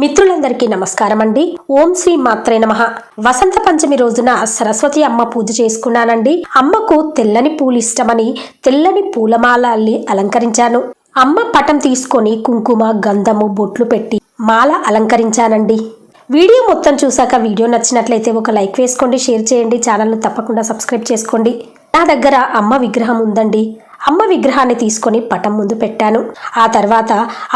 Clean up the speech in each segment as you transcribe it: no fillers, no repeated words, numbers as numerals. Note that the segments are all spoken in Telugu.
మిత్రులందరికీ నమస్కారం అండి. ఓం శ్రీ మాత్రే నమః. వసంత పంచమి రోజున సరస్వతి అమ్మ పూజ చేసుకున్నానండి. అమ్మకు తెల్లని పూలు ఇష్టమని తెల్లని పూలమాల అల్లి అలంకరించాను. అమ్మ పటం తీసుకొని కుంకుమ గంధము బొట్లు పెట్టి మాల అలంకరించానండి. వీడియో మొత్తం చూసాక వీడియో నచ్చినట్లయితే ఒక లైక్ వేసుకోండి, షేర్ చేయండి, ఛానల్ను తప్పకుండా సబ్స్క్రైబ్ చేసుకోండి. నా దగ్గర అమ్మ విగ్రహం ఉందండి. అమ్మ విగ్రహాన్ని తీసుకొని పటం ముందు పెట్టాను. ఆ తర్వాత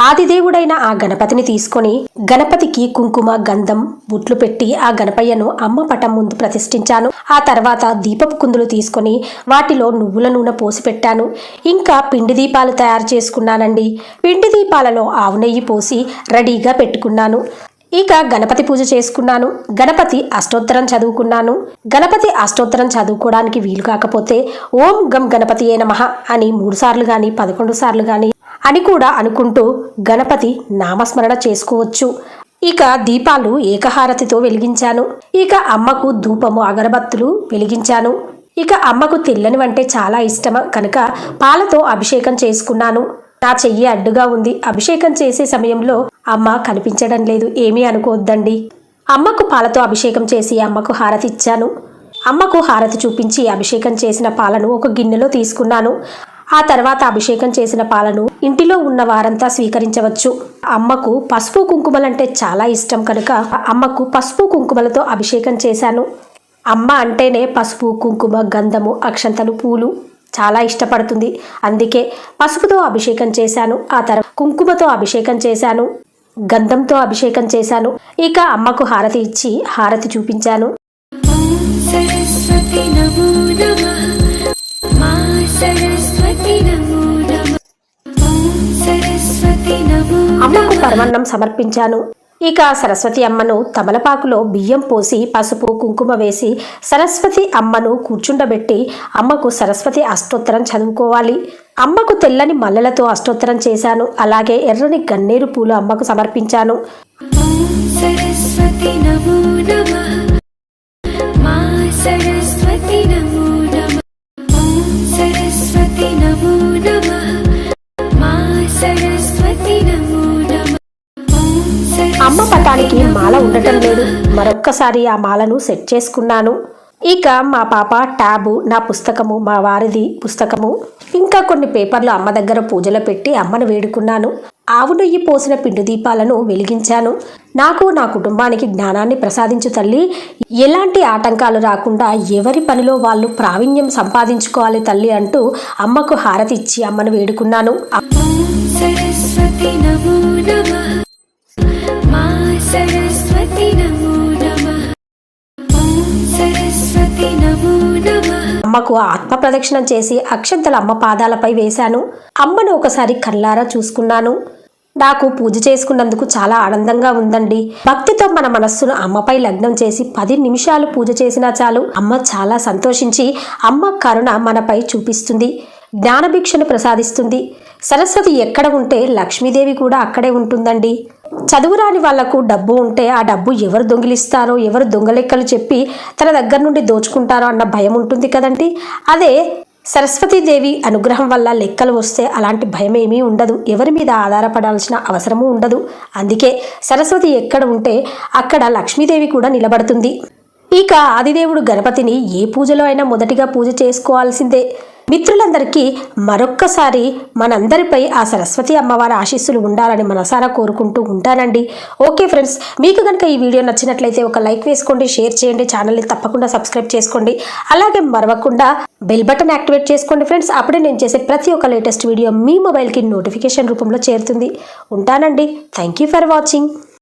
ఆదిదేవుడైన ఆ గణపతిని తీసుకొని గణపతికి కుంకుమ గంధం బుట్లు పెట్టి ఆ గణపయ్యను అమ్మ పటం ముందు ప్రతిష్ఠించాను. ఆ తర్వాత దీపపు కుందులు తీసుకొని వాటిలో నువ్వుల నూనె పోసి పెట్టాను. ఇంకా పిండి దీపాలు తయారు చేసుకున్నానండి. పిండి దీపాలలో ఆవు నెయ్యి పోసి రెడీగా పెట్టుకున్నాను. ఇక గణపతి పూజ చేసుకున్నాను. గణపతి అష్టోత్తరం చదువుకున్నాను. గణపతి అష్టోత్తరం చదువుకోవడానికి వీలు కాకపోతే ఓం గం గణపతియే నమః అని 3 సార్లు గాని 11 సార్లు గాని అని కూడా అనుకుంటూ గణపతి నామస్మరణ చేసుకోవచ్చు. ఇక దీపాలు ఏకహారతితో వెలిగించాను. ఇక అమ్మకు ధూపము అగరబత్తులు వెలిగించాను. ఇక అమ్మకు తెల్లని అంటే చాలా ఇష్టం కనుక పాలతో అభిషేకం చేసుకున్నాను. నా చెయ్యి అడ్డుగా ఉంది. అభిషేకం చేసే సమయంలో అమ్మ కనిపించడం లేదు, ఏమీ అనుకోవద్దండి. అమ్మకు పాలతో అభిషేకం చేసి అమ్మకు హారతి ఇచ్చాను. అమ్మకు హారతి చూపించి అభిషేకం చేసిన పాలను ఒక గిన్నెలో తీసుకున్నాను. ఆ తర్వాత అభిషేకం చేసిన పాలను ఇంటిలో ఉన్న వారంతా స్వీకరించవచ్చు. అమ్మకు పసుపు కుంకుమలంటే చాలా ఇష్టం కనుక అమ్మకు పసుపు కుంకుమలతో అభిషేకం చేశాను. అమ్మ అంటేనే పసుపు కుంకుమ గంధము అక్షంతలు పూలు చాలా ఇష్టపడుతుంది. అందుకే పసుపుతో అభిషేకం చేశాను. ఆ తర్వాత కుంకుమతో అభిషేకం చేశాను, గంధంతో అభిషేకం చేశాను. ఇక అమ్మకు హారతి ఇచ్చి హారతి చూపించాను. అమ్మకు పరమాన్నం సమర్పించాను. ఇక సరస్వతి అమ్మను తమలపాకులో బియ్యం పోసి పసుపు కుంకుమ వేసి సరస్వతి అమ్మను కూర్చుండబెట్టి అమ్మకు సరస్వతి అష్టోత్తరం చదువుకోవాలి. అమ్మకు తెల్లని మల్లెలతో అష్టోత్తరం చేశాను. అలాగే ఎర్రని గన్నేరు పూలు అమ్మకు సమర్పించాను. అమ్మ పటానికి మాల ఉండటం లేదు. మరొక్కసారి ఆ మాలను సెట్ చేసుకున్నాను. ఇక మా పాప ట్యాబు, నా పుస్తకము, మా వారిది పుస్తకము, ఇంకా కొన్ని పేపర్లు అమ్మ దగ్గర పూజలో పెట్టి అమ్మను వేడుకున్నాను. ఆవు నెయ్యి పోసిన పిండి దీపాలను వెలిగించాను. నాకు నా కుటుంబానికి జ్ఞానాన్ని ప్రసాదించు తల్లి. ఎలాంటి ఆటంకాలు రాకుండా ఎవరి పనిలో వాళ్ళు ప్రావీణ్యం సంపాదించుకోవాలి తల్లి అంటూ అమ్మకు హారతి ఇచ్చి అమ్మను వేడుకున్నాను. అమ్మకు ఆత్మ ప్రదక్షిణం చేసి అక్షంతలు అమ్మ పాదాలపై వేశాను. అమ్మను ఒకసారి కళ్ళారా చూసుకున్నాను. నాకు పూజ చేసుకున్నందుకు చాలా ఆనందంగా ఉందండి. భక్తితో మన మనస్సును అమ్మపై లగ్నం చేసి 10 నిమిషాలు పూజ చేసినా చాలు. అమ్మ చాలా సంతోషించి అమ్మ కరుణ మనపై చూపిస్తుంది, జ్ఞానభిక్షను ప్రసాదిస్తుంది. సరస్వతి ఎక్కడ ఉంటే లక్ష్మీదేవి కూడా అక్కడే ఉంటుందండి. చదువురాని వాళ్లకు డబ్బు ఉంటే ఆ డబ్బు ఎవరు దొంగిలిస్తారో, ఎవరు దొంగలెక్కలు చెప్పి తన దగ్గర నుండి దోచుకుంటారో అన్న భయం ఉంటుంది కదండి. అదే సరస్వతీదేవి అనుగ్రహం వల్ల లెక్కలు వస్తే అలాంటి భయం ఏమీ ఉండదు. ఎవరి మీద ఆధారపడాల్సిన అవసరము ఉండదు. అందుకే సరస్వతి ఎక్కడ ఉంటే అక్కడ లక్ష్మీదేవి కూడా నిలబడుతుంది. ఇక ఆదిదేవుడు గణపతిని ఏ పూజలో అయినా మొదటిగా పూజ చేసుకోవాల్సిందే. మిత్రులందరికీ మరొక్కసారి మనందరిపై ఆ సరస్వతి అమ్మవారి ఆశీస్సులు ఉండాలని మనసారా కోరుకుంటూ ఉంటానండి. ఓకే ఫ్రెండ్స్, మీకు కనుక ఈ వీడియో నచ్చినట్లయితే ఒక లైక్ వేసుకోండి, షేర్ చేయండి, ఛానల్ని తప్పకుండా సబ్స్క్రైబ్ చేసుకోండి. అలాగే మరవకుండా బెల్ బటన్ యాక్టివేట్ చేసుకోండి ఫ్రెండ్స్. అప్పుడే నేను చేసే ప్రతి ఒక్క లేటెస్ట్ వీడియో మీ మొబైల్కి నోటిఫికేషన్ రూపంలో చేరుతుంది. ఉంటానండి. Thank you for watching.